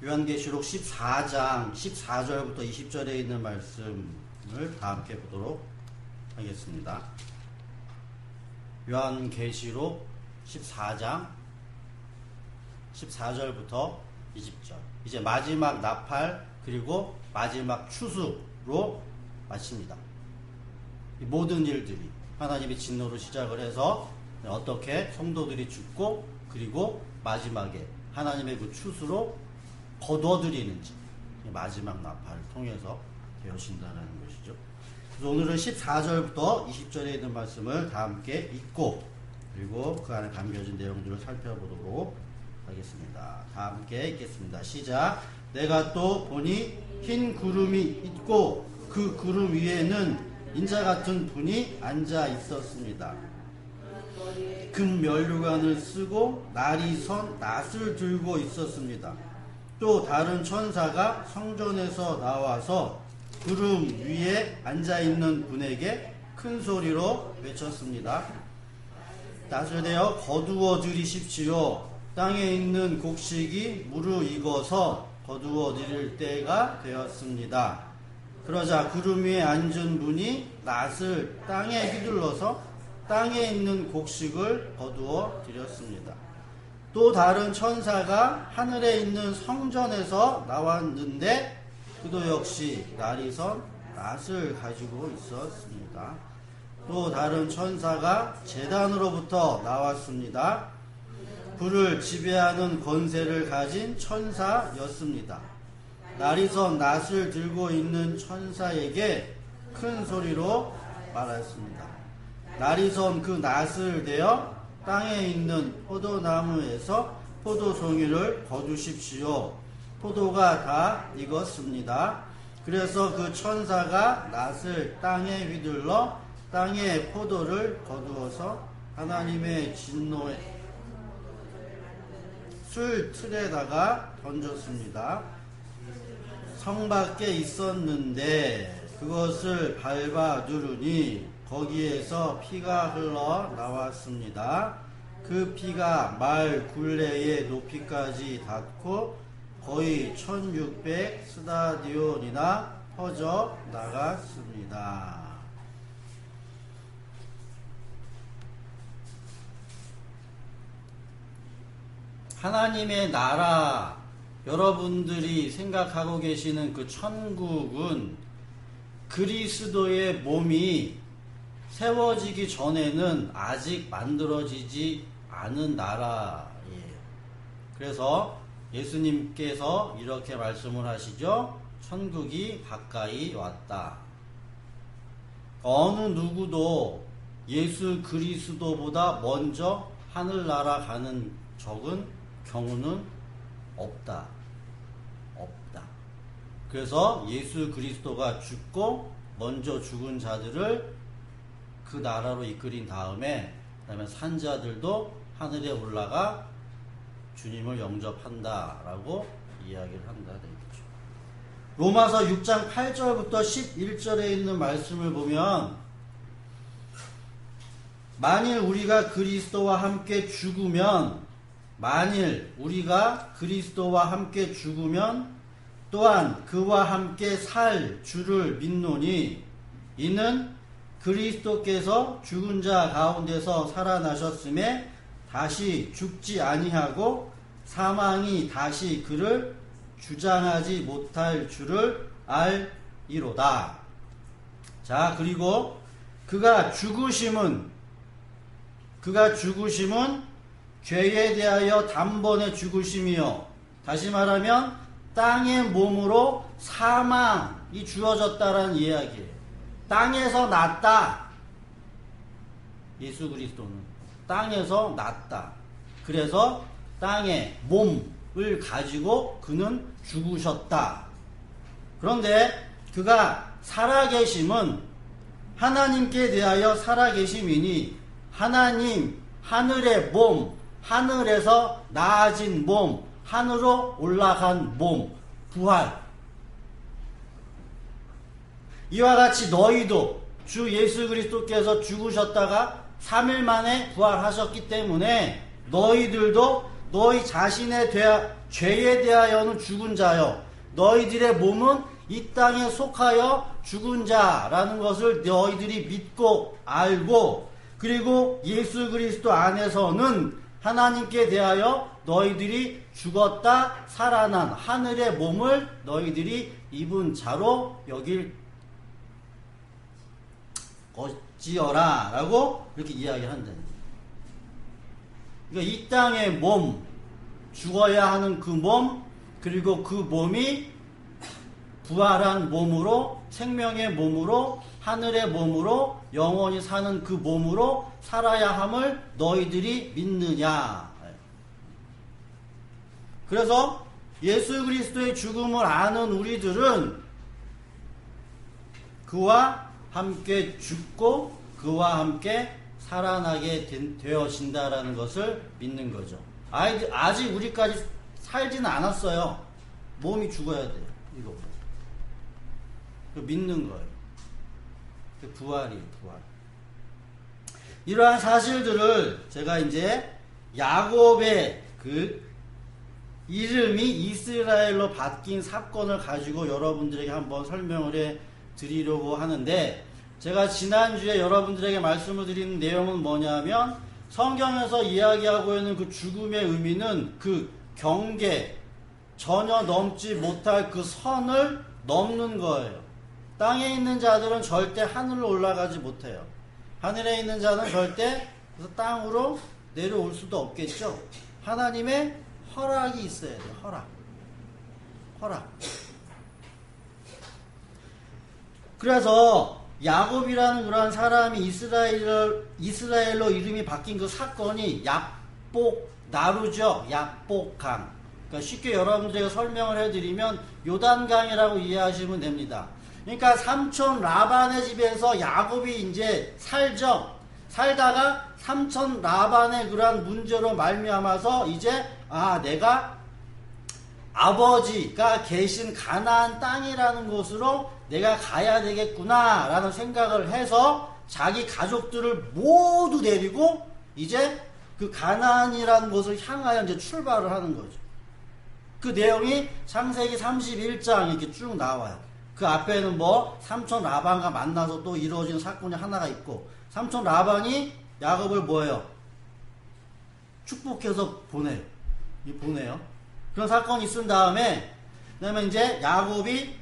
요한계시록 14장 14절부터 20절에 있는 말씀을 다 함께 보도록 하겠습니다. 요한계시록 14장 14절부터 20절. 이제 마지막 나팔 그리고 마지막 추수로 마칩니다. 이 모든 일들이 하나님의 진노로 시작을 해서 어떻게 성도들이 죽고 그리고 마지막에 하나님의 그 추수로 거둬들이는지 마지막 나팔을 통해서 되어진다는 것이죠. 그래서 오늘은 14절부터 20절에 있는 말씀을 다 함께 읽고 그리고 그 안에 담겨진 내용들을 살펴보도록 하겠습니다. 다 함께 읽겠습니다. 시작. 내가 또 보니 흰 구름이 있고 그 구름 위에는 인자 같은 분이 앉아 있었습니다. 금 면류관을 쓰고 날이 선 낫을 들고 있었습니다. 또 다른 천사가 성전에서 나와서 구름 위에 앉아있는 분에게 큰 소리로 외쳤습니다. 낫을 대어 거두어 들이십시오. 땅에 있는 곡식이 무르익어서 거두어 드릴 때가 되었습니다. 그러자 구름 위에 앉은 분이 낫을 땅에 휘둘러서 땅에 있는 곡식을 거두어 드렸습니다. 또 다른 천사가 하늘에 있는 성전에서 나왔는데 그도 역시 날이 선 낫을 가지고 있었습니다. 또 다른 천사가 제단으로부터 나왔습니다. 불을 지배하는 권세를 가진 천사였습니다. 날이 선 낫을 들고 있는 천사에게 큰 소리로 말했습니다. 날이 선 그 낫을 대어 땅에 있는 포도나무에서 포도송이를 거두십시오. 포도가 다 익었습니다. 그래서 그 천사가 낫을 땅에 휘둘러 땅에 포도를 거두어서 하나님의 진노의 술 틀에다가 던졌습니다. 성 밖에 있었는데 그것을 밟아 누르니 거기에서 피가 흘러 나왔습니다. 그 피가 말 굴레의 높이까지 닿고 거의 1600 스타디온이나 퍼져 나갔습니다. 하나님의 나라, 여러분들이 생각하고 계시는 그 천국은 그리스도의 몸이 세워지기 전에는 아직 만들어지지 않은 나라예요. 그래서 예수님께서 이렇게 말씀을 하시죠. 천국이 가까이 왔다. 어느 누구도 예수 그리스도보다 먼저 하늘나라 가는 경우는 없다. 그래서 예수 그리스도가 죽고 먼저 죽은 자들을 그 나라로 이끌인 다음에 그다음에 산자들도 하늘에 올라가 주님을 영접한다라고 이야기를 한다 되겠죠. 로마서 6장 8절부터 11절에 있는 말씀을 보면 만일 우리가 그리스도와 함께 죽으면 또한 그와 함께 살 줄을 믿노니 이는 그리스도께서 죽은 자 가운데서 살아나셨음에 다시 죽지 아니하고 사망이 다시 그를 주장하지 못할 줄을 알이로다. 자, 그리고 그가 죽으심은 죄에 대하여 단번에 죽으심이요. 다시 말하면 땅의 몸으로 사망이 주어졌다라는 이야기예요. 땅에서 났다. 예수 그리스도는 땅에서 났다. 그래서 땅의 몸을 가지고 그는 죽으셨다. 그런데 그가 살아계심은 하나님께 대하여 살아계심이니 하나님, 하늘의 몸, 하늘에서 나아진 몸, 하늘로 올라간 몸, 부활. 이와 같이 너희도 주 예수 그리스도께서 죽으셨다가 3일 만에 부활하셨기 때문에 너희들도 너희 자신의 죄에 대하여는 죽은 자요 너희들의 몸은 이 땅에 속하여 죽은 자라는 것을 너희들이 믿고 알고 그리고 예수 그리스도 안에서는 하나님께 대하여 너희들이 죽었다 살아난 하늘의 몸을 너희들이 입은 자로 여길 것이어라 라고 이렇게 이야기한다. 그러니까 이 땅의 몸, 죽어야 하는 그 몸, 그리고 그 몸이 부활한 몸으로 생명의 몸으로 하늘의 몸으로 영원히 사는 그 몸으로 살아야 함을 너희들이 믿느냐. 그래서 예수 그리스도의 죽음을 아는 우리들은 그와 함께 죽고 그와 함께 살아나게 되어진다라는 것을 믿는 거죠. 아직 우리까지 살지는 않았어요. 몸이 죽어야 돼요. 이거 믿는 거예요. 부활이에요. 부활. 이러한 사실들을 제가 이제 야곱의 그 이름이 이스라엘로 바뀐 사건을 가지고 여러분들에게 한번 설명을 해 드리려고 하는데, 제가 지난주에 여러분들에게 말씀을 드린 내용은 뭐냐면 성경에서 이야기하고 있는 그 죽음의 의미는 그 경계, 전혀 넘지 못할 그 선을 넘는 거예요. 땅에 있는 자들은 절대 하늘로 올라가지 못해요. 하늘에 있는 자는 절대 그래서 땅으로 내려올 수도 없겠죠. 하나님의 허락이 있어야 돼요. 허락. 그래서 야곱이라는 그러한 사람이 이스라엘로 이름이 바뀐 그 사건이 나루죠. 약복강. 그러니까 쉽게 여러분들에게 설명을 해드리면 요단강이라고 이해하시면 됩니다. 그러니까 삼촌 라반의 집에서 야곱이 이제 살죠. 살다가 삼촌 라반의 그러한 문제로 말미암아서 이제 내가 아버지가 계신 가나안 땅이라는 곳으로 내가 가야 되겠구나 라는 생각을 해서 자기 가족들을 모두 데리고 이제 그 가나안이라는 곳을 향하여 이제 출발을 하는 거죠. 그 내용이 창세기 31장 이렇게 쭉 나와요. 그 앞에는 삼촌 라반과 만나서 또 이루어진 사건이 하나가 있고, 삼촌 라반이 야곱을 뭐예요? 축복해서 보내요. 그런 사건이 있은 다음에, 그다음에 이제 야곱이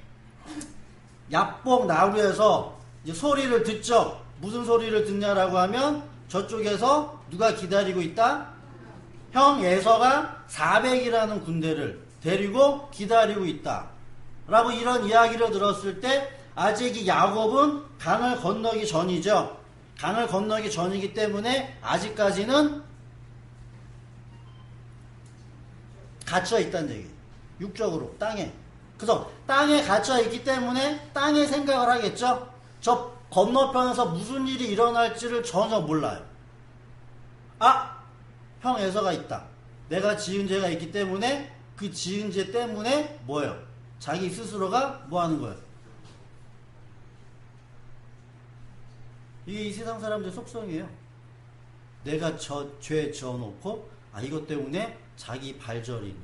약복 나루에서 이제 소리를 듣죠. 무슨 소리를 듣냐라고 하면 저쪽에서 누가 기다리고 있다? 형 에서가 400이라는 군대를 데리고 기다리고 있다. 라고 이런 이야기를 들었을 때 아직 이 야곱은 강을 건너기 전이죠. 강을 건너기 전이기 때문에 아직까지는 갇혀 있다는 얘기예요. 육적으로 땅에. 그래서 땅에 갇혀 있기 때문에 땅의 생각을 하겠죠. 저 건너편에서 무슨 일이 일어날지를 전혀 몰라요. 형 에서가 있다. 내가 지은 죄가 있기 때문에 그 지은 죄 때문에 뭐예요? 자기 스스로가 뭐 하는 거예요? 이게 이 세상 사람들의 속성이에요. 내가 죄 지어놓고 이것 때문에 자기 발절이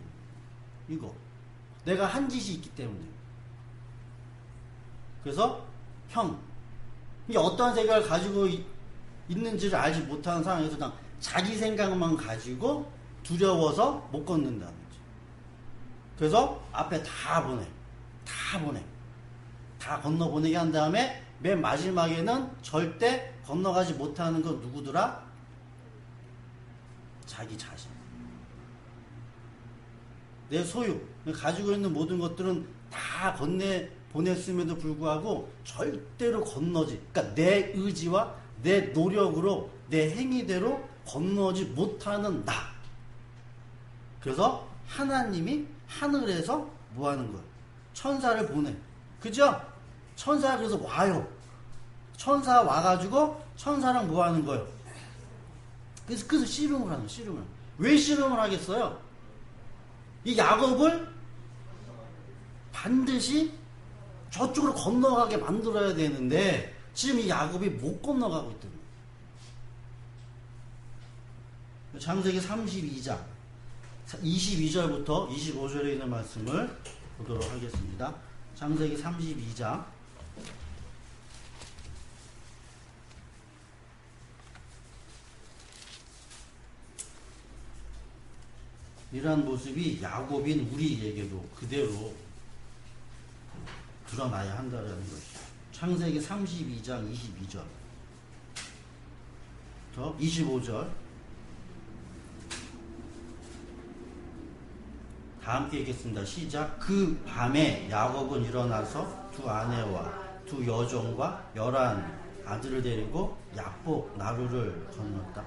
이거 내가 한 짓이 있기 때문에. 그래서 이게 어떠한 생각을 가지고 있는지를 알지 못하는 상황에서 그냥 자기 생각만 가지고 두려워서 못 걷는다는 거죠. 그래서 앞에 다 건너보내게 한 다음에 맨 마지막에는 절대 건너가지 못하는 건 누구더라? 자기 자신. 내 소유, 가지고 있는 모든 것들은 다 보냈음에도 불구하고 절대로 건너지. 그러니까 내 의지와 내 노력으로 내 행위대로 건너지 못하는 나. 그래서 하나님이 하늘에서 뭐 하는 거예요? 천사를 보내. 그죠? 천사가 그래서 와요. 천사 와가지고 천사랑 뭐 하는 거예요? 그래서 씨름을 하는 거예요. 씨름을. 왜 씨름을 하겠어요? 이 야곱을 반드시 저쪽으로 건너가게 만들어야 되는데 지금 이 야곱이 못 건너가고 있거든요. 창세기 32장 22절부터 25절에 있는 말씀을 보도록 하겠습니다. 창세기 32장. 이러한 모습이 야곱인 우리에게도 그대로 드러나야 한다는 것이죠. 창세기 32장 22절. 25절. 다 함께 읽겠습니다. 시작. 그 밤에 야곱은 일어나서 두 아내와 두 여종과 11 아들을 데리고 야복 나루를 건넜다.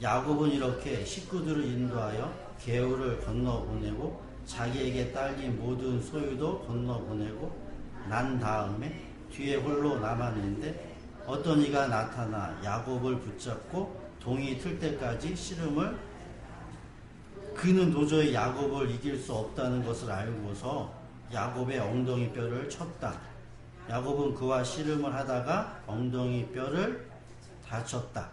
야곱은 이렇게 식구들을 인도하여 개울을 건너보내고 자기에게 딸린 모든 소유도 건너보내고 난 다음에 뒤에 홀로 남았는데 어떤 이가 나타나 야곱을 붙잡고 동이 틀 때까지 씨름을 그는 도저히 야곱을 이길 수 없다는 것을 알고서 야곱의 엉덩이 뼈를 쳤다. 야곱은 그와 씨름을 하다가 엉덩이 뼈를 다쳤다.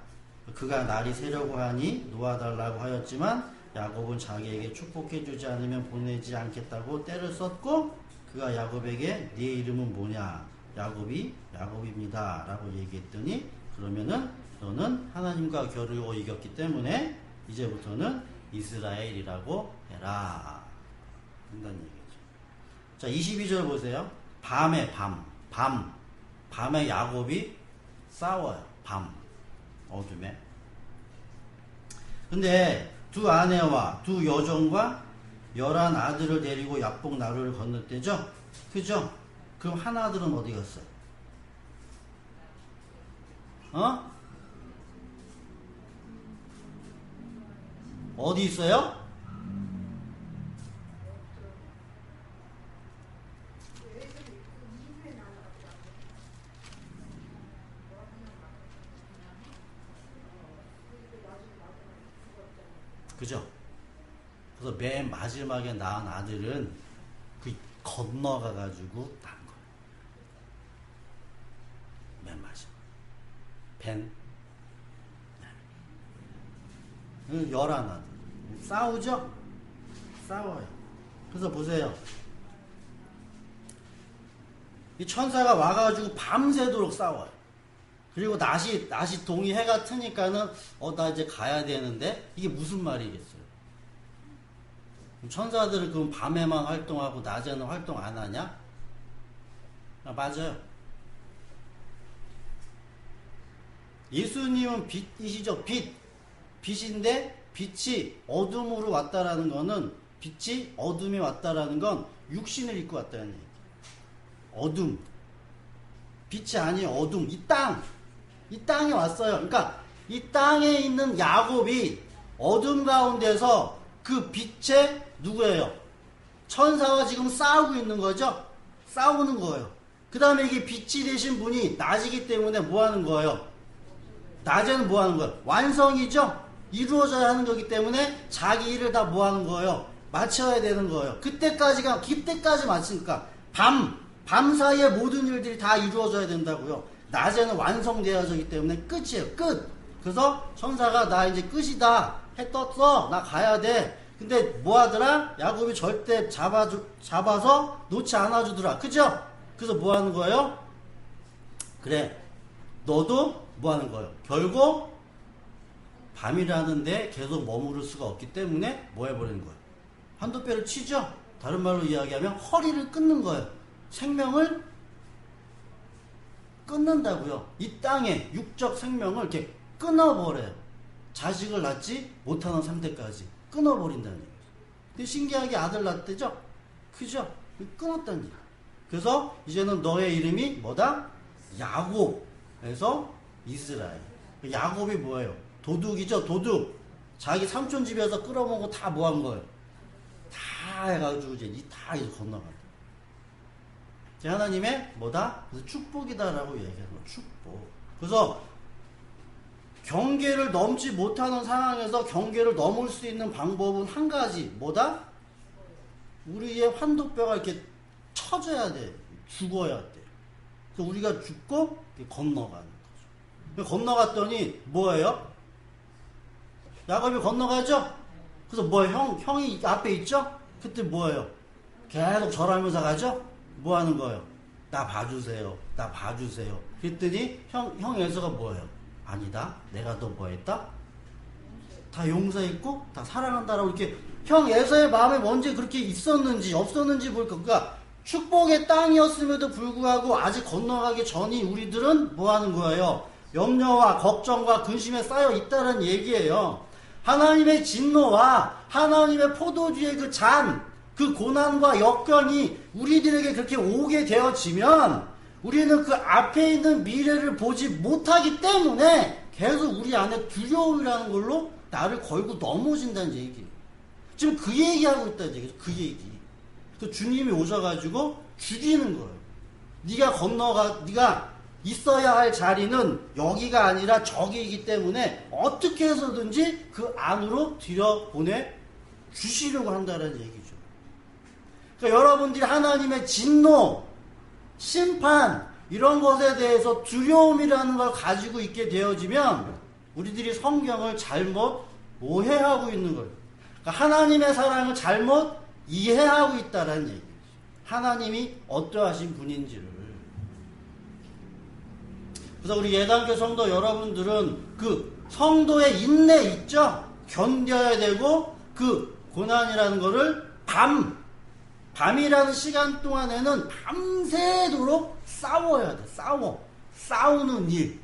그가 날이 새려고 하니 놓아달라고 하였지만 야곱은 자기에게 축복해주지 않으면 보내지 않겠다고 때를 썼고 그가 야곱에게 네 이름은 뭐냐? 야곱이 야곱입니다 라고 얘기했더니 그러면은 너는 하나님과 겨루어 이겼기 때문에 이제부터는 이스라엘이라고 해라 한다는 얘기죠. 자, 22절 보세요. 밤에 밤에 야곱이 싸워요. 밤 어둠에. 근데 두 아내와 두 여종과 11 아들을 데리고 야복 나루를 건넜대죠. 그죠? 그럼 하나들은 어디 갔어요? 어디 있어요? 그죠? 그래서 맨 마지막에 낳은 아들은 그 건너가 가지고 낳은 거예요. 맨 마지막. 벤. 11 아들. 싸우죠? 싸워요. 그래서 보세요. 이 천사가 와가지고 밤새도록 싸워요. 그리고 낮이 동이 해가 트니까는 나 이제 가야 되는데 이게 무슨 말이겠어요? 천사들은 그럼 밤에만 활동하고 낮에는 활동 안 하냐? 맞아요. 예수님은 빛이시죠. 빛인데 빛이 어둠으로 왔다라는 거는 빛이 어둠에 왔다라는 건 육신을 입고 왔다는 얘기. 어둠. 빛이 아니에요. 어둠. 이 땅에 왔어요. 그러니까 이 땅에 있는 야곱이 어둠 가운데서 그 빛에 누구예요? 천사와 지금 싸우고 있는 거죠? 싸우는 거예요. 그 다음에 이게 빛이 되신 분이 낮이기 때문에 뭐 하는 거예요? 낮에는 뭐 하는 거예요? 완성이죠? 이루어져야 하는 거기 때문에 자기 일을 다 뭐 하는 거예요? 마쳐야 되는 거예요. 그때까지 마치니까 밤 사이에 모든 일들이 다 이루어져야 된다고요. 낮에는 완성되어지기 때문에 끝이에요. 끝. 그래서 천사가 나 이제 끝이다. 해 떴어. 나 가야 돼. 근데 뭐 하더라? 야곱이 절대 잡아서 놓지 않아주더라. 그죠? 그래서 뭐 하는 거예요? 그래. 너도 뭐 하는 거예요? 결국 밤이라는데 계속 머무를 수가 없기 때문에 뭐 해버리는 거예요? 한두 뼈를 치죠? 다른 말로 이야기하면 허리를 끊는 거예요. 생명을 끊는다고요. 이 땅에 육적 생명을 이렇게 끊어버려요. 자식을 낳지 못하는 상태까지 끊어버린다는 얘기죠. 근데 신기하게 아들 낳았대죠? 그죠? 끊었다는 얘기. 그래서 이제는 너의 이름이 뭐다? 야곱에서 이스라엘. 야곱이 뭐예요? 도둑이죠. 도둑. 자기 삼촌 집에서 끌어먹고 다 뭐 한 거예요? 다 해가지고 이제 다 건너간다. 하나님의 뭐다? 그래서 축복이다라고 얘기하는 거예요. 축복. 그래서 경계를 넘지 못하는 상황에서 경계를 넘을 수 있는 방법은 한 가지. 뭐다? 우리의 환도뼈가 이렇게 쳐져야 돼. 죽어야 돼. 그래서 우리가 죽고 건너가는 거죠. 건너갔더니 뭐예요? 야곱이 건너가죠? 그래서 형이 앞에 있죠? 그때 뭐예요? 계속 절하면서 가죠? 뭐 하는 거예요? 나 봐주세요. 나 봐주세요. 그랬더니 형 에서가 뭐예요? 아니다. 내가 너 뭐 했다? 다 용서했고, 다 사랑한다라고 이렇게 형 에서의 마음에 뭔지 그렇게 있었는지, 없었는지 볼까. 그러니까 축복의 땅이었음에도 불구하고 아직 건너가기 전이 우리들은 뭐 하는 거예요? 염려와 걱정과 근심에 쌓여 있다는 얘기예요. 하나님의 진노와 하나님의 포도주의 그 잔, 그 고난과 역경이 우리들에게 그렇게 오게 되어지면 우리는 그 앞에 있는 미래를 보지 못하기 때문에 계속 우리 안에 두려움이라는 걸로 나를 걸고 넘어진다는 얘기예요. 지금 그 얘기하고 있다는 얘기죠. 그 얘기. 그 주님이 오셔가지고 죽이는 거예요. 네가 있어야 할 자리는 여기가 아니라 저기이기 때문에 어떻게 해서든지 그 안으로 들여보내 주시려고 한다는 얘기죠. 그러니까 여러분들이 하나님의 진노, 심판 이런 것에 대해서 두려움이라는 걸 가지고 있게 되어지면 우리들이 성경을 잘못 오해하고 있는 거예요. 그러니까 하나님의 사랑을 잘못 이해하고 있다는 얘기죠. 하나님이 어떠하신 분인지를. 그래서 우리 예단교 성도 여러분들은 그 성도의 인내 있죠? 견뎌야 되고 그 고난이라는 거를 밤이라는 시간 동안에는 밤새도록 싸워야 돼. 싸우는 일.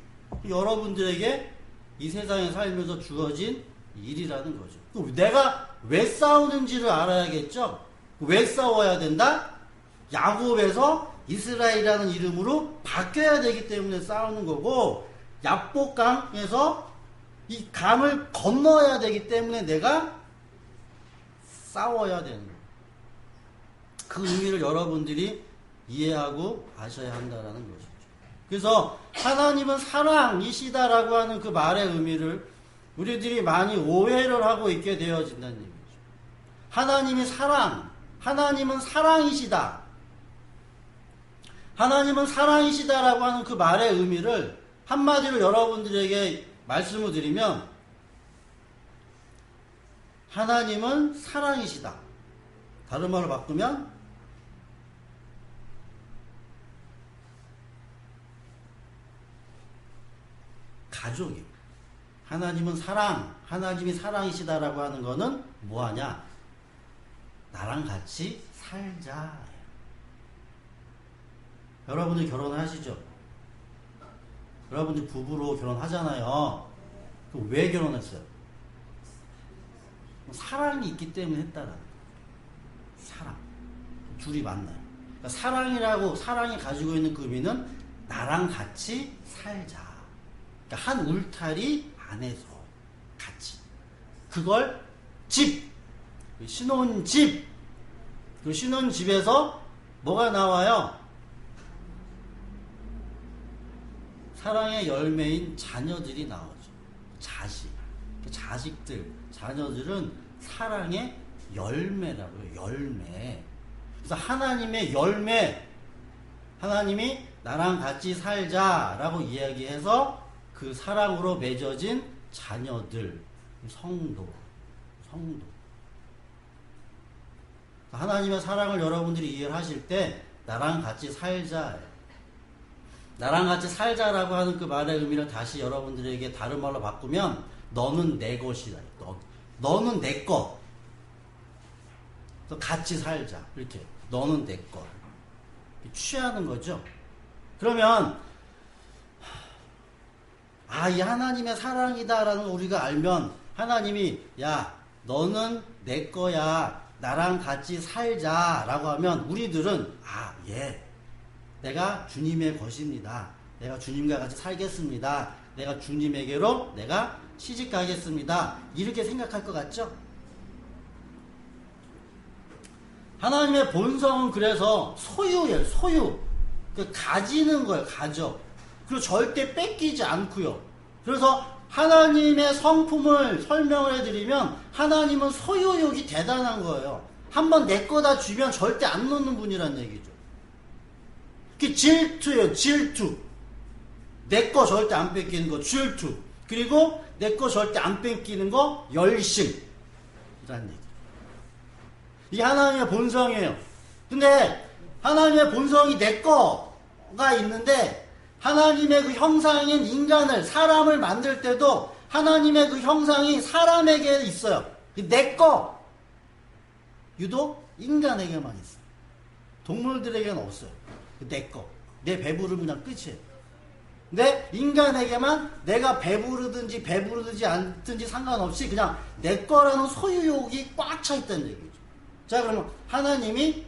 여러분들에게 이 세상에 살면서 주어진 일이라는 거죠. 내가 왜 싸우는지를 알아야겠죠? 왜 싸워야 된다? 야곱에서 이스라엘이라는 이름으로 바뀌어야 되기 때문에 싸우는 거고, 야복강에서 이 강을 건너야 되기 때문에 내가 싸워야 되는 거예요. 그 의미를 여러분들이 이해하고 아셔야 한다는 것이죠. 그래서 하나님은 사랑이시다라고 하는 그 말의 의미를 우리들이 많이 오해를 하고 있게 되어진다는 얘기죠. 하나님은 사랑이시다. 하나님은 사랑이시다라고 하는 그 말의 의미를 한마디로 여러분들에게 말씀을 드리면, 하나님은 사랑이시다. 다른 말로 바꾸면 가족이에요. 하나님이 사랑이시다라고 하는 거는 뭐하냐? 나랑 같이 살자. 여러분들 결혼하시죠? 여러분들 부부로 결혼하잖아요. 그럼 왜 결혼했어요? 사랑이 있기 때문에 했다라는 거예요. 사랑. 둘이 만나요. 그러니까 사랑이 가지고 있는 그 의미는 나랑 같이 살자. 그러니까 한 울타리 안에서 같이. 그걸 신혼집. 그 신혼집에서 뭐가 나와요? 사랑의 열매인 자녀들이 나오죠. 자식들, 자녀들은 사랑의 열매라고요. 열매. 그래서 하나님의 열매, 하나님이 나랑 같이 살자라고 이야기해서 그 사랑으로 맺어진 자녀들, 성도. 하나님의 사랑을 여러분들이 이해를 하실 때 나랑 같이 살자. 나랑 같이 살자라고 하는 그 말의 의미를 다시 여러분들에게 다른 말로 바꾸면 너는 내 것이다. 너는 내 것. 같이 살자. 이렇게. 너는 내 것. 취하는 거죠. 그러면 이 하나님의 사랑이다라는 걸 우리가 알면 하나님이 너는 내 거야. 나랑 같이 살자라고 하면 우리들은 내가 주님의 것입니다. 내가 주님과 같이 살겠습니다. 내가 주님에게로 내가 시집 가겠습니다. 이렇게 생각할 것 같죠? 하나님의 본성은 그래서 소유예요. 소유. 가지는 거예요. 가져. 그리고 절대 뺏기지 않고요. 그래서 하나님의 성품을 설명을 해드리면 하나님은 소유욕이 대단한 거예요. 한번 내 거다 주면 절대 안 놓는 분이란 얘기죠. 그게 질투예요. 질투. 내 거 절대 안 뺏기는 거 질투. 그리고 내 거 절대 안 뺏기는 거 열심. 이란 얘기. 이게 하나님의 본성이에요. 근데 하나님의 본성이 내 거가 있는데 하나님의 그 형상인 인간을, 사람을 만들 때도 하나님의 그 형상이 사람에게 있어요. 내 거. 유독 인간에게만 있어요. 동물들에게는 없어요. 내 거. 내 배부르면 그냥 끝이에요. 근데 인간에게만 내가 배부르든지 않든지 상관없이 그냥 내 거라는 소유욕이 꽉 차 있다는 얘기죠. 자, 그러면 하나님이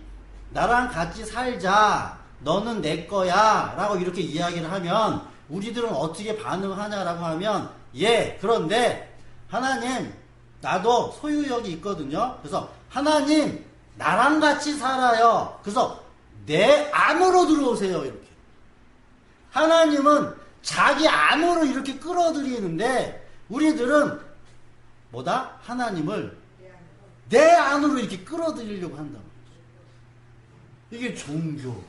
나랑 같이 살자, 너는 내 거야 라고 이렇게 이야기를 하면 우리들은 어떻게 반응하냐라고 하면, 예, 그런데 하나님, 나도 소유욕이 있거든요. 그래서 하나님, 나랑 같이 살아요. 그래서 내 안으로 들어오세요. 이렇게. 하나님은 자기 안으로 이렇게 끌어들이는데 우리들은 뭐다? 하나님을 내 안으로 이렇게 끌어들이려고 한다는 거죠. 이게 종교.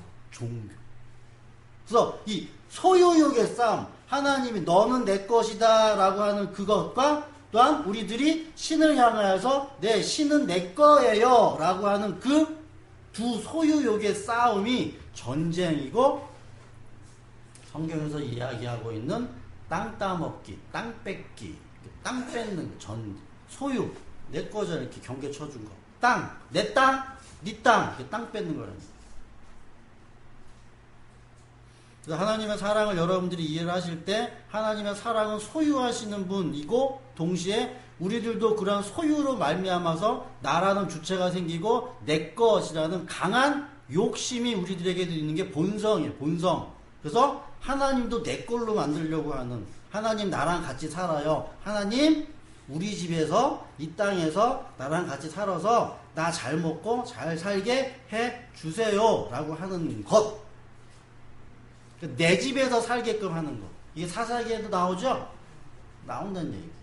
그래서 이 소유욕의 싸움, 하나님이 너는 내 것이다 라고 하는 그것과 또한 우리들이 신을 향하여서 내 신은 내 거예요 라고 하는 그 두 소유욕의 싸움이 전쟁이고, 성경에서 이야기하고 있는 땅 따먹기, 땅 뺏기, 땅 뺏는 소유, 내 거잖아. 이렇게 경계 쳐준 거. 땅, 내 땅, 네 땅, 이렇게 땅 뺏는 거랍니다. 그래서 하나님의 사랑을 여러분들이 이해를 하실 때 하나님의 사랑은 소유하시는 분이고, 동시에 우리들도 그런 소유로 말미암아서 나라는 주체가 생기고 내 것이라는 강한 욕심이 우리들에게도 있는 게 본성이에요. 본성. 그래서 하나님도 내 걸로 만들려고 하는, 하나님 나랑 같이 살아요. 하나님 우리 집에서 이 땅에서 나랑 같이 살아서 나 잘 먹고 잘 살게 해 주세요 라고 하는 것. 내 집에서 살게끔 하는 것. 이게 사사기에도 나오죠? 나온다는 얘기.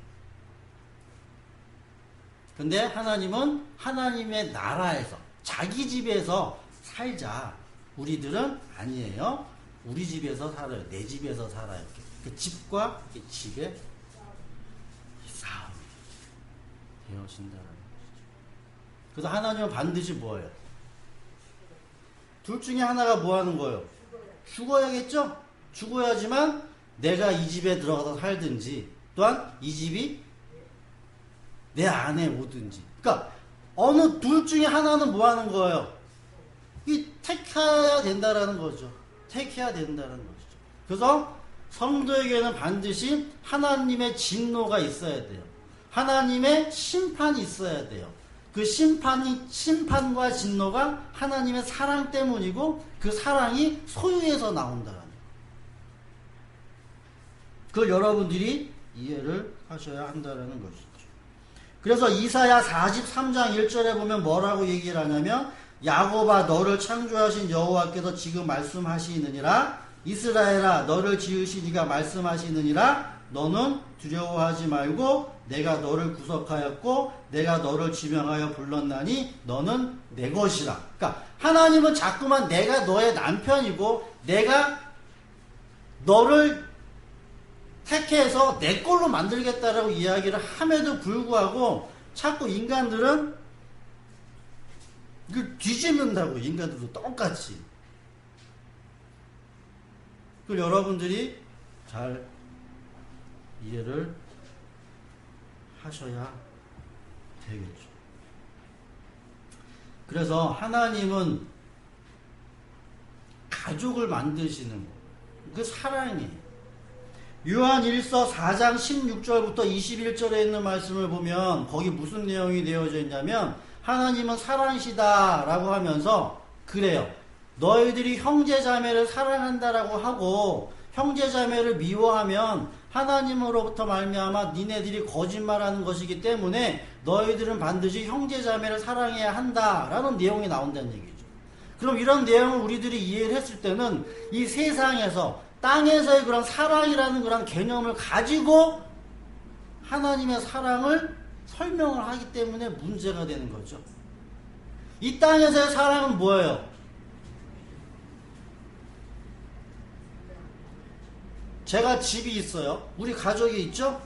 근데 하나님은 하나님의 나라에서, 자기 집에서 살자. 우리들은 아니에요. 우리 집에서 살아요. 내 집에서 살아요. 그 집과 그 집의 싸움이 되어진다는 것이죠. 그래서 하나님은 반드시 뭐예요? 둘 중에 하나가 뭐 하는 거예요? 죽어야겠죠? 죽어야지만 내가 이 집에 들어가서 살든지, 또한 이 집이 내 안에 오든지. 그러니까 어느 둘 중에 하나는 뭐 하는 거예요? 이 택해야 된다라는 거죠. 택해야 된다는 것이죠. 그래서 성도에게는 반드시 하나님의 진노가 있어야 돼요. 하나님의 심판이 있어야 돼요. 그 심판과 진노가 하나님의 사랑 때문이고, 그 사랑이 소유에서 나온다는 거예요. 그걸 여러분들이 이해를 하셔야 한다는 것이죠. 그래서 이사야 43장 1절에 보면 뭐라고 얘기를 하냐면, 야곱아 너를 창조하신 여호와께서 지금 말씀하시느니라, 이스라엘아 너를 지으신 이가 말씀하시느니라, 너는 두려워하지 말고 내가 너를 구속하였고 내가 너를 지명하여 불렀나니 너는 내 것이라. 그러니까 하나님은 자꾸만 내가 너의 남편이고 내가 너를 택해서 내 걸로 만들겠다라고 이야기를 함에도 불구하고 자꾸 인간들은 이걸 뒤집는다고. 인간들도 똑같이. 그걸 여러분들이 잘 이해를 하셔야 되겠죠. 그래서 하나님은 가족을 만드시는 거, 그 사랑이에요. 요한 1서 4장 16절부터 21절에 있는 말씀을 보면 거기 무슨 내용이 되어져 있냐면, 하나님은 사랑이시다 라고 하면서 그래요. 너희들이 형제자매를 사랑한다라고 하고 형제자매를 미워하면 하나님으로부터 말미암아 니네들이 거짓말하는 것이기 때문에 너희들은 반드시 형제자매를 사랑해야 한다라는 내용이 나온다는 얘기죠. 그럼 이런 내용을 우리들이 이해를 했을 때는 이 세상에서, 땅에서의 그런 사랑이라는 그런 개념을 가지고 하나님의 사랑을 설명을 하기 때문에 문제가 되는 거죠. 이 땅에서의 사랑은 뭐예요? 제가 집이 있어요. 우리 가족이 있죠?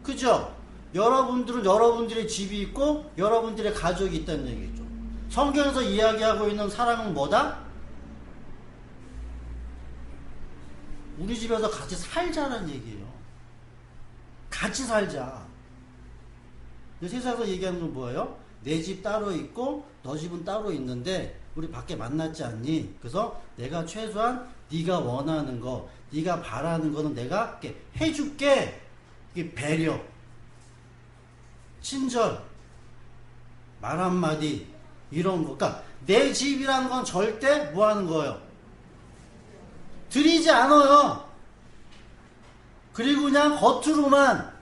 그죠? 여러분들은 여러분들의 집이 있고 여러분들의 가족이 있다는 얘기죠. 성경에서 이야기하고 있는 사랑은 뭐다? 우리 집에서 같이 살자는 얘기예요. 같이 살자. 세상에서 얘기하는 건 뭐예요? 내 집 따로 있고 너 집은 따로 있는데 우리 밖에 만났지 않니? 그래서 내가 최소한 네가 원하는 거, 네가 바라는 거는 내가 이렇게 해줄게. 이게 배려, 친절, 말 한마디 이런 거. 그러니까 내 집이란 건 절대 뭐 하는 거예요? 드리지 않아요. 그리고 그냥 겉으로만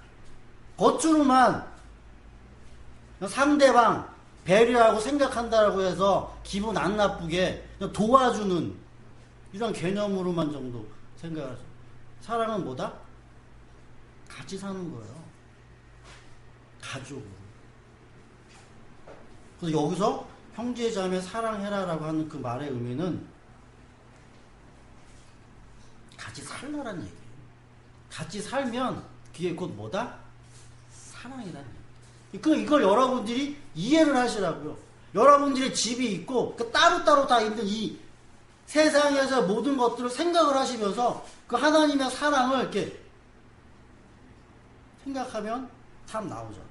상대방 배려하고 생각한다라고 해서 기분 안 나쁘게 그냥 도와주는 이런 개념으로만 정도 생각하죠. 사랑은 뭐다? 같이 사는 거예요. 가족으로. 그래서 여기서 형제 자매 사랑해라라고 하는 그 말의 의미는 같이 살라라는 얘기예요. 같이 살면 그게 곧 뭐다? 사랑이라는 얘기예요. 이걸 여러분들이 이해를 하시라고요. 여러분들의 집이 있고 따로따로 다 있는 이 세상에서 모든 것들을 생각을 하시면서 그 하나님의 사랑을 이렇게 생각하면 참 나오죠.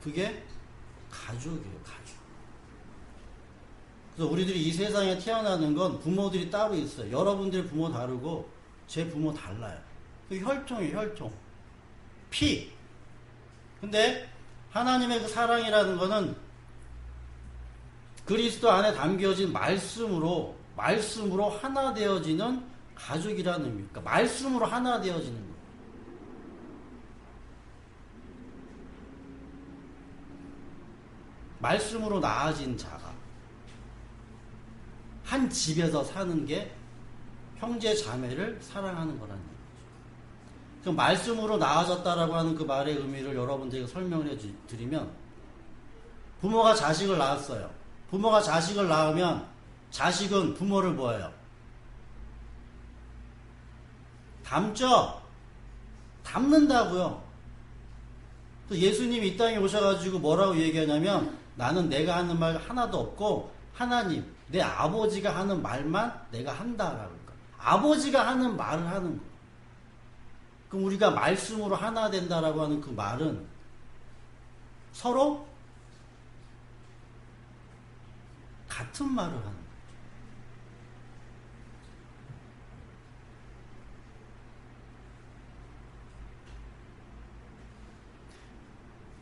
그게 가족이에요, 가족. 그래서 우리들이 이 세상에 태어나는 건 부모들이 따로 있어요. 여러분들의 부모 다르고 제 부모 달라요. 그 혈통이에요, 혈통. 피. 근데 하나님의 그 사랑이라는 거는 그리스도 안에 담겨진 말씀으로 하나 되어지는 가족이라는 의미입니다. 말씀으로 하나 되어지는 거예요. 말씀으로 나아진 자가 한 집에서 사는 게 형제 자매를 사랑하는 거라는 얘기죠. 그 말씀으로 나아졌다라고 하는 그 말의 의미를 여러분들에게 설명을 해드리면 부모가 자식을 낳았어요. 부모가 자식을 낳으면 자식은 부모를 뭐예요? 닮죠? 닮는다고요. 예수님이 이 땅에 오셔가지고 뭐라고 얘기하냐면 나는 내가 하는 말 하나도 없고 하나님, 내 아버지가 하는 말만 내가 한다라고. 아버지가 하는 말을 하는 거예요. 그럼 우리가 말씀으로 하나 된다라고 하는 그 말은 서로 같은 말을 하는 거예요.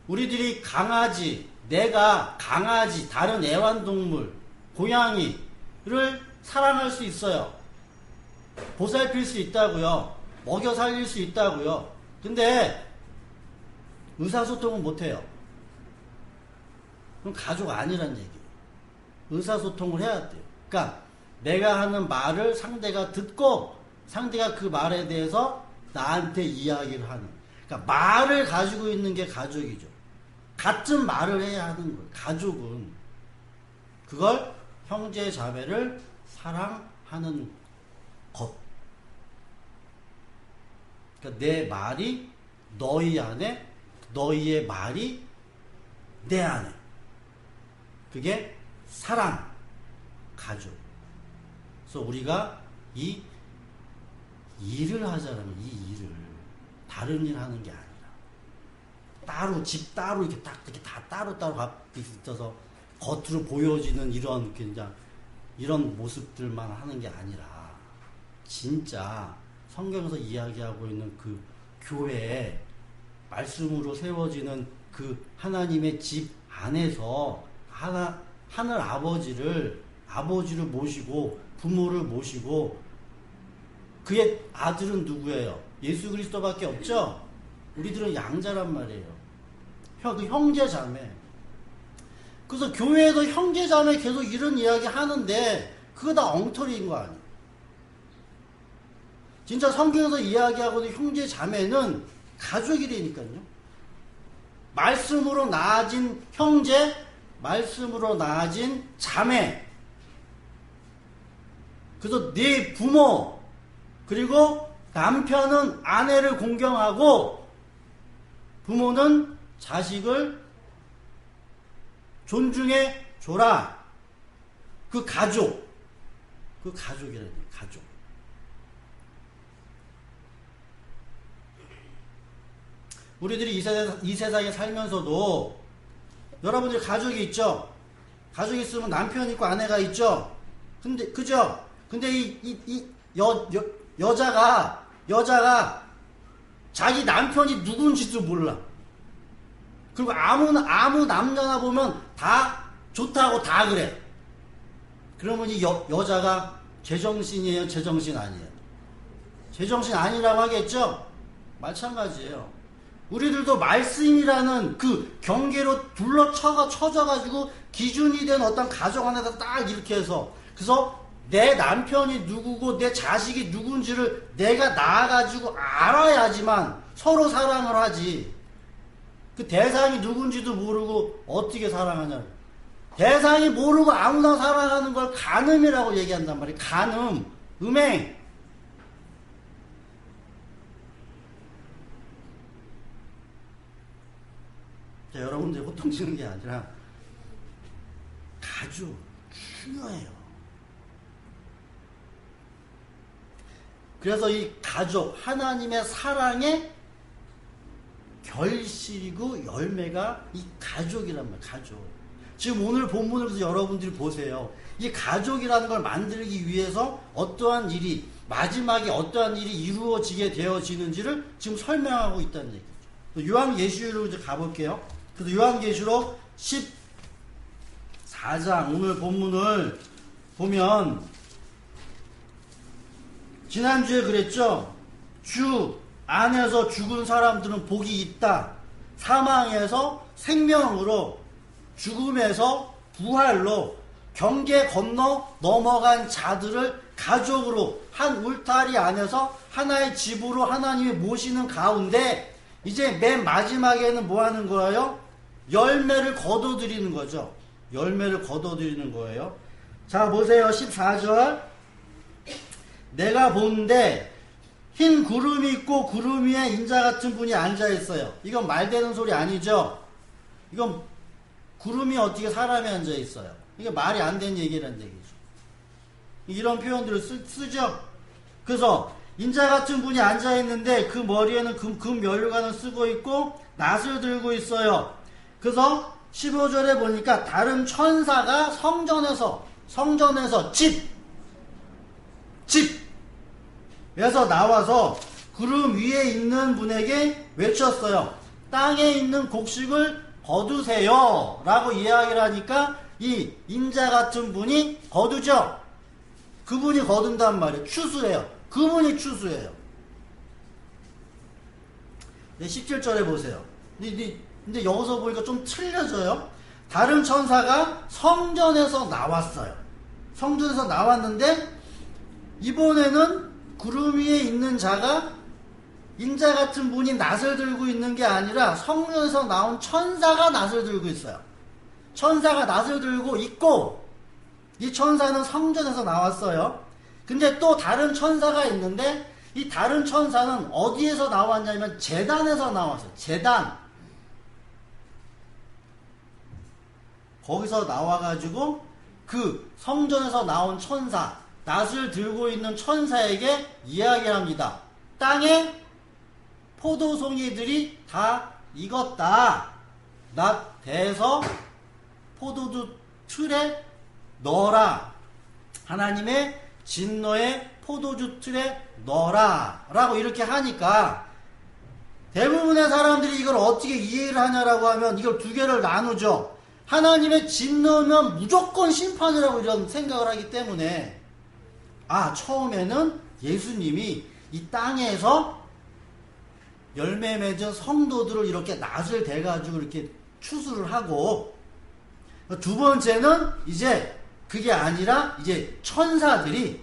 우리들이 내가 강아지, 다른 애완동물, 고양이를 사랑할 수 있어요. 보살필 수 있다고요. 먹여 살릴 수 있다고요. 근데 의사소통은 못해요. 그럼 가족 아니란 얘기예요. 의사소통을 해야 돼요. 그러니까 내가 하는 말을 상대가 듣고 상대가 그 말에 대해서 나한테 이야기를 하는. 그러니까 말을 가지고 있는 게 가족이죠. 같은 말을 해야 하는 거예요. 가족은. 그걸 형제 자매를 사랑하는 것. 그러니까 내 말이 너희 안에, 너희의 말이 내 안에. 그게 사랑, 가족. 그래서 우리가 이 일을 하자면 이 일을 다른 일 하는 게 아니라 따로 집 따로 이렇게 딱 이렇게 다 따로 있어서 겉으로 보여지는 이런 그냥 이런 모습들만 하는 게 아니라 진짜 성경에서 이야기하고 있는 그 교회에 말씀으로 세워지는 그 하나님의 집 안에서 하늘 아버지를 모시고 부모를 모시고 그의 아들은 누구예요? 예수 그리스도밖에 없죠? 우리들은 양자란 말이에요. 그 형제 자매. 그래서 교회에서 형제 자매 계속 이런 이야기 하는데 그거 다 엉터리인 거 아니에요? 진짜 성경에서 이야기하고 있는 형제 자매는 가족이라니까요. 말씀으로 나아진 형제, 말씀으로 나아진 자매. 그래서 네 부모 그리고 남편은 아내를 공경하고 부모는 자식을 존중해 줘라. 그 가족이라는 가족. 우리들이 이 세상에 살면서도 여러분들 가족이 있죠? 가족이 있으면 남편 있고 아내가 있죠? 근데, 그죠? 근데 여자가 자기 남편이 누군지도 몰라. 그리고 아무 남자나 보면 다 좋다고 다 그래. 그러면 이 여자가 제정신이에요? 제정신 아니에요? 제정신 아니라고 하겠죠? 마찬가지예요. 우리들도 말씀이라는 그 경계로 쳐져가지고 기준이 된 어떤 가정 안에서 딱 이렇게 해서 그래서 내 남편이 누구고 내 자식이 누군지를 내가 낳아가지고 알아야지만 서로 사랑을 하지. 그 대상이 누군지도 모르고 어떻게 사랑하냐. 대상이 모르고 아무나 사랑하는 걸 간음이라고 얘기한단 말이에요. 간음, 음행. 자, 여러분들이 호통치는 게 아니라 아주 중요해요. 그래서 이 가족, 하나님의 사랑의 결실이고 열매가 이 가족이란 말이에요. 가족. 지금 오늘 본문을 여러분들이 보세요. 이 가족이라는 걸 만들기 위해서 어떠한 일이 마지막에 어떠한 일이 이루어지게 되어지는지를 지금 설명하고 있다는 얘기죠. 요한계시록으로 이제 가볼게요. 그래서 요한계시록 14장 오늘 본문을 보면 지난주에 그랬죠. 주 안에서 죽은 사람들은 복이 있다. 사망에서 생명으로 죽음에서 부활로 경계 건너 넘어간 자들을 가족으로 한 울타리 안에서 하나의 집으로 하나님이 모시는 가운데 이제 맨 마지막에는 뭐 하는 거예요? 열매를 거둬들이는 거죠. 열매를 거둬들이는 거예요. 자, 보세요. 14절. 내가 보는데 흰 구름이 있고 구름 위에 인자 같은 분이 앉아 있어요. 이건 말되는 소리 아니죠? 이건 구름이 어떻게 사람이 앉아 있어요? 이게 말이 안 되는 얘기라는 얘기죠. 이런 표현들을 쓰죠? 그래서 인자 같은 분이 앉아 있는데 그 머리에는 금 면류관을 쓰고 있고 낫을 들고 있어요. 그래서 15절에 보니까 다른 천사가 성전에서 집에서 나와서 구름 위에 있는 분에게 외쳤어요. 땅에 있는 곡식을 거두세요 라고 이야기를 하니까 이 인자 같은 분이 거두죠. 그분이 거둔단 말이에요. 추수해요. 그분이 추수해요. 17절에 보세요. 근데 여기서 보니까 좀 틀려져요. 다른 천사가 성전에서 나왔어요. 성전에서 나왔는데 이번에는 구름 위에 있는 자가 인자 같은 분이 낫을 들고 있는 게 아니라 성전에서 나온 천사가 낫을 들고 있어요. 천사가 낫을 들고 있고 이 천사는 성전에서 나왔어요. 근데 또 다른 천사가 있는데 이 다른 천사는 어디에서 나왔냐면 제단에서 나왔어요. 제단. 거기서 나와가지고 그 성전에서 나온 천사, 낫을 들고 있는 천사에게 이야기합니다. 땅에 포도송이들이 다 익었다. 낫 대서 포도주 틀에 넣어라. 하나님의 진노의 포도주 틀에 넣어라 라고 이렇게 하니까 대부분의 사람들이 이걸 어떻게 이해를 하냐라고 하면 이걸 두 개를 나누죠. 하나님의 진노면 무조건 심판이라고 이런 생각을 하기 때문에 처음에는 예수님이 이 땅에서 열매 맺은 성도들을 이렇게 낫을 대가지고 이렇게 추수를 하고 두 번째는 이제 그게 아니라 이제 천사들이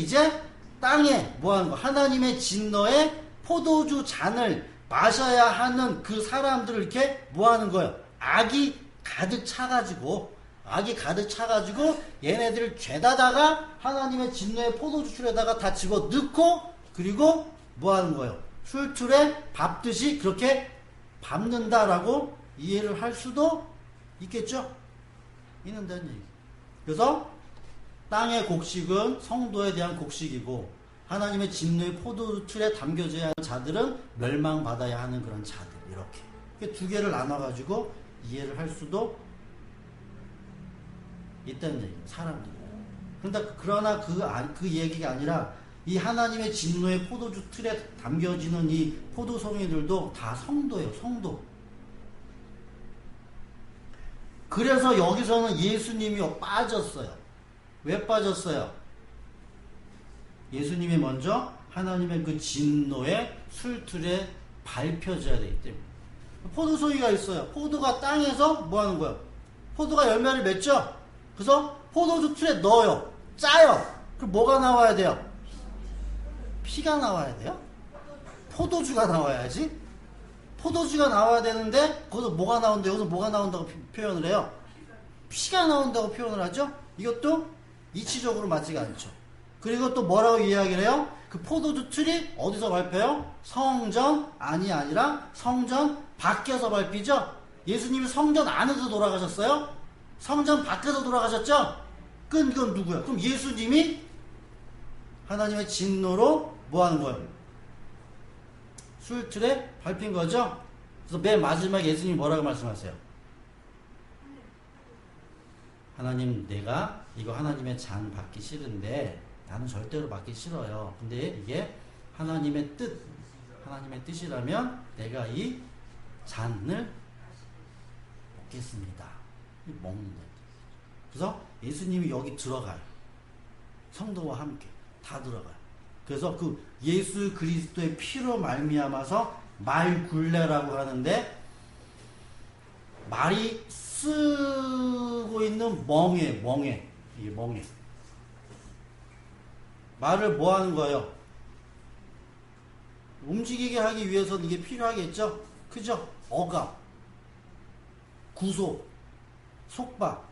이제 땅에 뭐 하는 거 하나님의 진노의 포도주 잔을 마셔야 하는 그 사람들을 이렇게 뭐 하는 거예요? 악이 가득 차가지고 악이 가득 차가지고 얘네들을 죄다다가 하나님의 진노의 포도주술에다가 다 집어 넣고 그리고 뭐 하는 거예요? 술틀에 밟듯이 그렇게 밟는다라고 이해를 할 수도 있겠죠? 있는다는 얘기. 그래서 땅의 곡식은 성도에 대한 곡식이고 하나님의 진노의 포도틀에 담겨져야 하는 자들은 멸망받아야 하는 그런 자들. 이렇게 두 개를 나눠가지고 이해를 할 수도 있다는 얘기예요. 사람들이. 그러나 그 얘기가 아니라 이 하나님의 진노의 포도주 틀에 담겨지는 이 포도송이들도 다 성도예요. 성도. 그래서 여기서는 예수님이 빠졌어요. 왜 빠졌어요? 예수님이 먼저 하나님의 그 진노의 술틀에 밟혀져야 되기 때문에. 포도송이가 있어요. 포도가 땅에서 뭐 하는 거예요? 포도가 열매를 맺죠? 그래서 포도주 틀에 넣어요. 짜요. 그럼 뭐가 나와야 돼요? 피가 나와야 돼요? 포도주가 나와야지. 포도주가 나와야 되는데 거기서 뭐가 나온다? 여기서 뭐가 나온다고 표현을 해요? 피가 나온다고 표현을 하죠? 이것도 이치적으로 맞지가 않죠. 그리고 또 뭐라고 이야기를 해요? 그 포도주 틀이 어디서 밟혀요? 성전 안이 아니라 성전 밖에서 밟히죠? 예수님이 성전 안에서 돌아가셨어요? 성전 밖에서 돌아가셨죠? 그건 누구야? 그럼 예수님이 하나님의 진노로 뭐 하는 거예요? 술틀에 밟힌 거죠? 그래서 맨 마지막에 예수님이 뭐라고 말씀하세요? 하나님, 내가 이거 하나님의 잔 받기 싫은데 나는 절대로 받기 싫어요. 근데 이게 하나님의 뜻이라면 내가 이 잔을 먹겠습니다. 먹는 거예요. 그래서 예수님이 여기 들어가요. 성도와 함께 다 들어가요. 그래서 그 예수 그리스도의 피로 말미암아서 말굴레라고 하는데 말이 쓰고 있는 멍에 이게 멍에 말을 뭐 하는 거예요? 움직이게 하기 위해서는 이게 필요하겠죠? 그죠? 억압, 구속, 속박.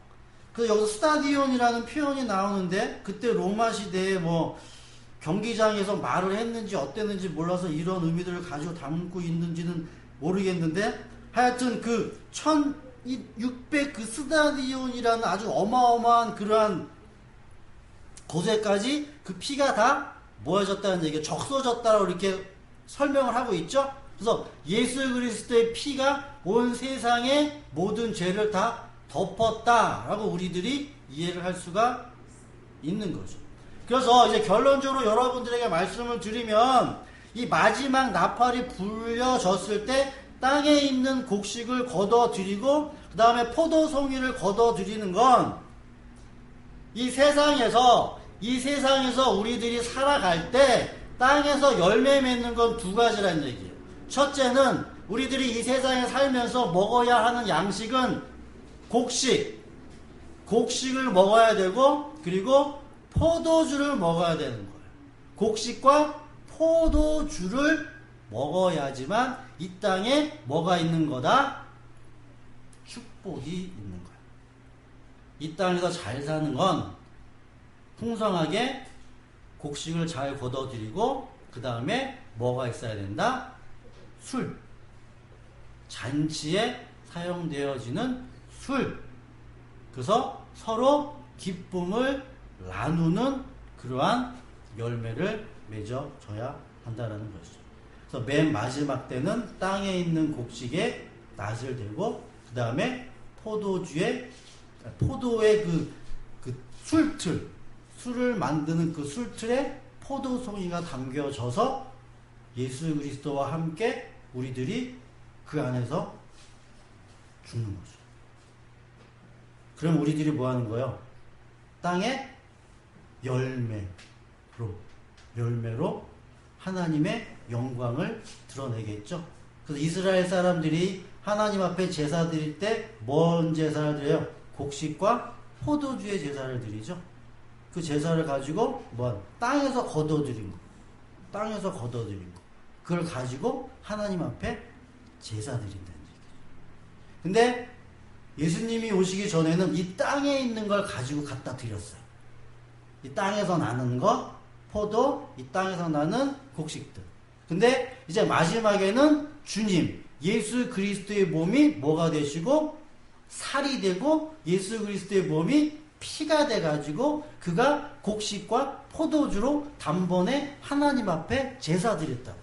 그래서 여기서 스타디온이라는 표현이 나오는데 그때 로마 시대에 뭐 경기장에서 말을 했는지 어땠는지 몰라서 이런 의미들을 가지고 담고 있는지는 모르겠는데 하여튼 그 1600 그 스타디온이라는 아주 어마어마한 그러한 곳에까지 그 피가 다 모여졌다는 얘기예요. 적셔졌다고 이렇게 설명을 하고 있죠. 그래서 예수 그리스도의 피가 온 세상의 모든 죄를 다 덮었다라고 우리들이 이해를 할 수가 있는 거죠. 그래서 이제 결론적으로 여러분들에게 말씀을 드리면 이 마지막 나팔이 불려졌을 때 땅에 있는 곡식을 걷어들이고 그 다음에 포도송이를 걷어들이는 건 이 세상에서 우리들이 살아갈 때 땅에서 열매 맺는 건 두 가지라는 얘기예요. 첫째는 우리들이 이 세상에 살면서 먹어야 하는 양식은 곡식을 먹어야 되고 그리고 포도주를 먹어야 되는 거예요. 곡식과 포도주를 먹어야지만 이 땅에 뭐가 있는 거다? 축복이 있는 거예요. 이 땅에서 잘 사는 건 풍성하게 곡식을 잘 걷어들이고 그 다음에 뭐가 있어야 된다? 술. 잔치에 사용되어지는 술. 그래서 서로 기쁨을 나누는 그러한 열매를 맺어줘야 한다는 것이죠. 그래서 맨 마지막 때는 땅에 있는 곡식에 낫을 대고 그 다음에 포도의 그 술틀, 술을 만드는 그 술틀에 포도송이가 담겨져서 예수 그리스도와 함께 우리들이 그 안에서 죽는 거죠. 그럼 우리들이 뭐 하는 거예요? 땅에 열매로 하나님의 영광을 드러내겠죠. 그래서 이스라엘 사람들이 하나님 앞에 제사 드릴 때 뭔 제사를 드려요? 곡식과 포도주의 제사를 드리죠. 그 제사를 가지고 땅에서 걷어들인 거. 그걸 가지고 하나님 앞에 제사 드린다는 얘기죠. 근데 예수님이 오시기 전에는 이 땅에 있는 걸 가지고 갖다 드렸어요. 이 땅에서 나는 것, 포도, 이 땅에서 나는 곡식들. 근데 이제 마지막에는 주님, 예수 그리스도의 몸이 뭐가 되시고 살이 되고 예수 그리스도의 몸이 피가 돼가지고 그가 곡식과 포도주로 단번에 하나님 앞에 제사 드렸다고.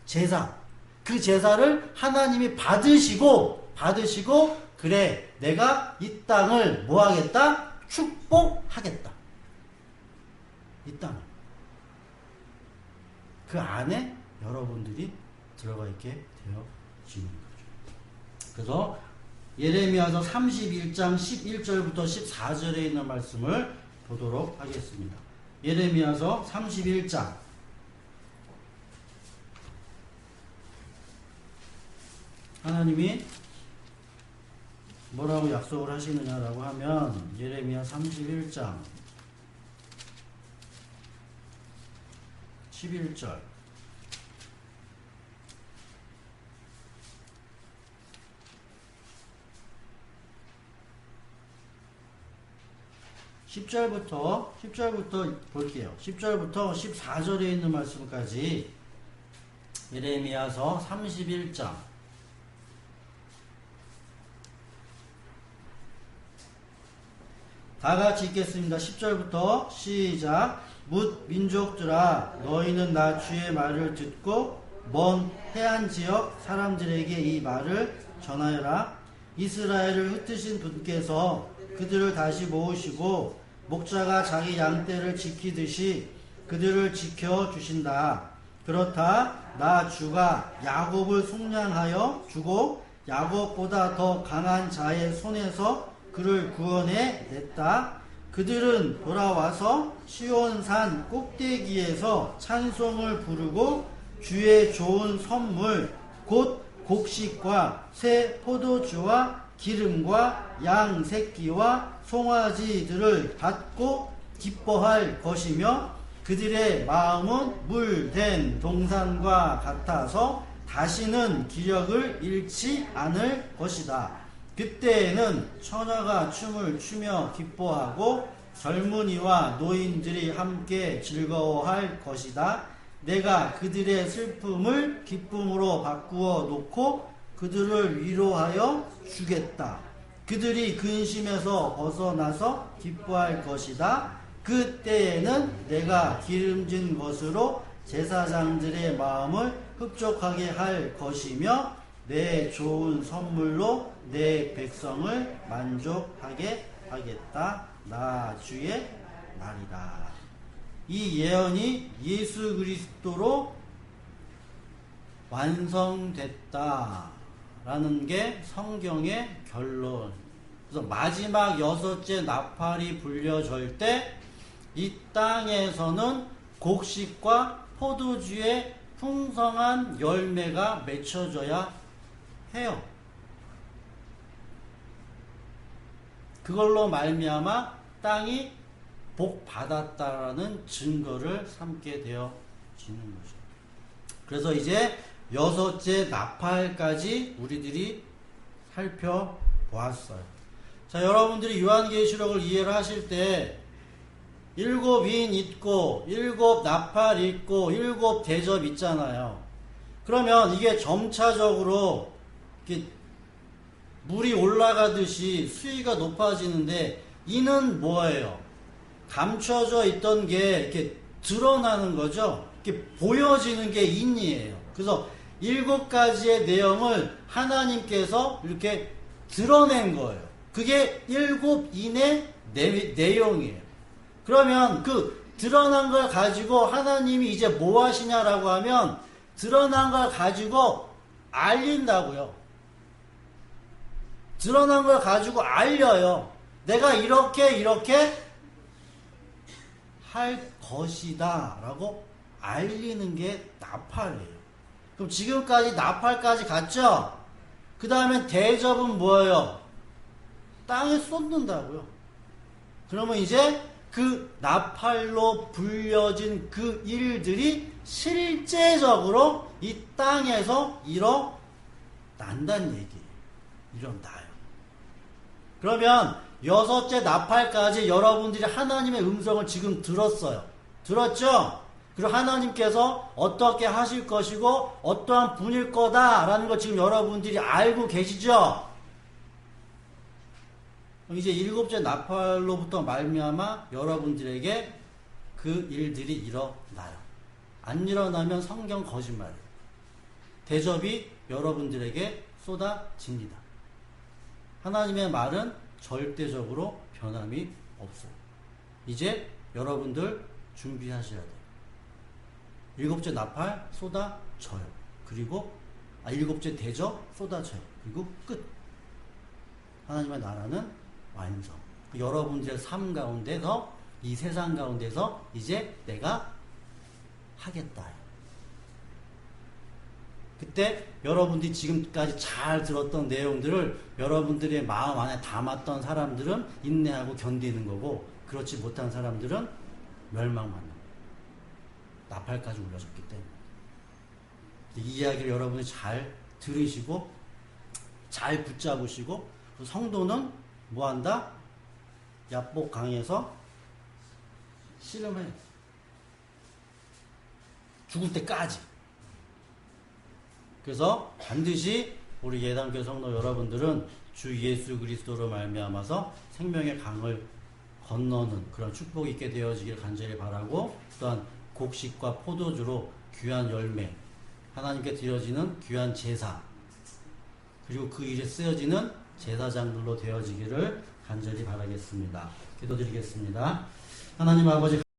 제사. 그 제사를 하나님이 받으시고 그래 내가 이 땅을 뭐 하겠다? 축복하겠다. 이 땅을. 그 안에 여러분들이 들어가 있게 되어지는 거죠. 그래서 예레미야서 31장 11절부터 14절에 있는 말씀을 보도록 하겠습니다. 예레미야서 31장 하나님이 뭐라고 약속을 하시느냐라고 하면 예레미야 31장 11절 10절부터 볼게요. 10절부터 14절에 있는 말씀까지 예레미야서 31장 다같이 읽겠습니다. 10절부터 시작. 뭇 민족들아 너희는 나 주의 말을 듣고 먼 해안 지역 사람들에게 이 말을 전하여라. 이스라엘을 흩으신 분께서 그들을 다시 모으시고 목자가 자기 양떼를 지키듯이 그들을 지켜주신다. 그렇다 나 주가 야곱을 속량하여 주고 야곱보다 더 강한 자의 손에서 그를 구원해 냈다. 그들은 돌아와서 시온산 꼭대기에서 찬송을 부르고 주의 좋은 선물 곧 곡식과 새 포도주와 기름과 양 새끼와 송아지들을 받고 기뻐할 것이며 그들의 마음은 물된 동산과 같아서 다시는 기력을 잃지 않을 것이다. 그때에는 처녀가 춤을 추며 기뻐하고 젊은이와 노인들이 함께 즐거워할 것이다. 내가 그들의 슬픔을 기쁨으로 바꾸어 놓고 그들을 위로하여 주겠다. 그들이 근심에서 벗어나서 기뻐할 것이다. 그때에는 내가 기름진 것으로 제사장들의 마음을 흡족하게 할 것이며 내 좋은 선물로 내 백성을 만족하게 하겠다. 나 주의 말이다. 이 예언이 예수 그리스도로 완성됐다라는 게 성경의 결론. 그래서 마지막 6째 나팔이 불려질 때 이 땅에서는 곡식과 포도주의 풍성한 열매가 맺혀져야 해요. 그걸로 말미암아 땅이 복 받았다라는 증거를 삼게 되어지는 거죠. 그래서 이제 6째 나팔까지 우리들이 살펴보았어요. 자, 여러분들이 요한계시록을 이해를 하실 때 7인 있고 7 나팔 있고 7 대접 있잖아요. 그러면 이게 점차적으로 이렇게 물이 올라가듯이 수위가 높아지는데 이는 뭐예요? 감춰져 있던 게 이렇게 드러나는 거죠. 이렇게 보여지는 게 인이에요. 그래서 7가지의 내용을 하나님께서 이렇게 드러낸 거예요. 그게 7인의 내용이에요. 그러면 그 드러난 걸 가지고 하나님이 이제 뭐 하시냐라고 하면 드러난 걸 가지고 알린다고요. 드러난 걸 가지고 알려요. 내가 이렇게 할 것이다 라고 알리는 게 나팔이에요. 그럼 지금까지 나팔까지 갔죠? 그 다음에 대접은 뭐예요? 땅에 쏟는다고요. 그러면 이제 그 나팔로 불려진 그 일들이 실제적으로 이 땅에서 일어난다는 얘기예요. 일어나요. 그러면 여섯째 나팔까지 여러분들이 하나님의 음성을 지금 들었어요. 들었죠? 그리고 하나님께서 어떻게 하실 것이고 어떠한 분일 거다라는 걸 지금 여러분들이 알고 계시죠? 이제 일곱째 나팔로부터 말미암아 여러분들에게 그 일들이 일어나요. 안 일어나면 성경 거짓말이에요. 대접이 여러분들에게 쏟아집니다. 하나님의 말은 절대적으로 변함이 없어요. 이제 여러분들 준비하셔야 돼요. 일곱째 나팔 쏟아져요. 그리고 일곱째 대접 쏟아져요. 그리고 끝. 하나님의 나라는 완성. 여러분들의 삶 가운데서 이 세상 가운데서 이제 내가 하겠다. 그때 여러분들이 지금까지 잘 들었던 내용들을 여러분들의 마음 안에 담았던 사람들은 인내하고 견디는 거고, 그렇지 못한 사람들은 멸망받는 거예요. 나팔까지 올려졌기 때문에. 이 이야기를 여러분이 잘 들으시고 잘 붙잡으시고, 성도는 뭐한다? 야복 강에서 씨름해. 죽을 때까지. 그래서 반드시 우리 예단교회 성도 여러분들은 주 예수 그리스도로 말미암아서 생명의 강을 건너는 그런 축복이 있게 되어지길 간절히 바라고, 또한 곡식과 포도주로 귀한 열매, 하나님께 드려지는 귀한 제사, 그리고 그 일에 쓰여지는 제사장들로 되어지기를 간절히 바라겠습니다. 기도드리겠습니다. 하나님 아버지,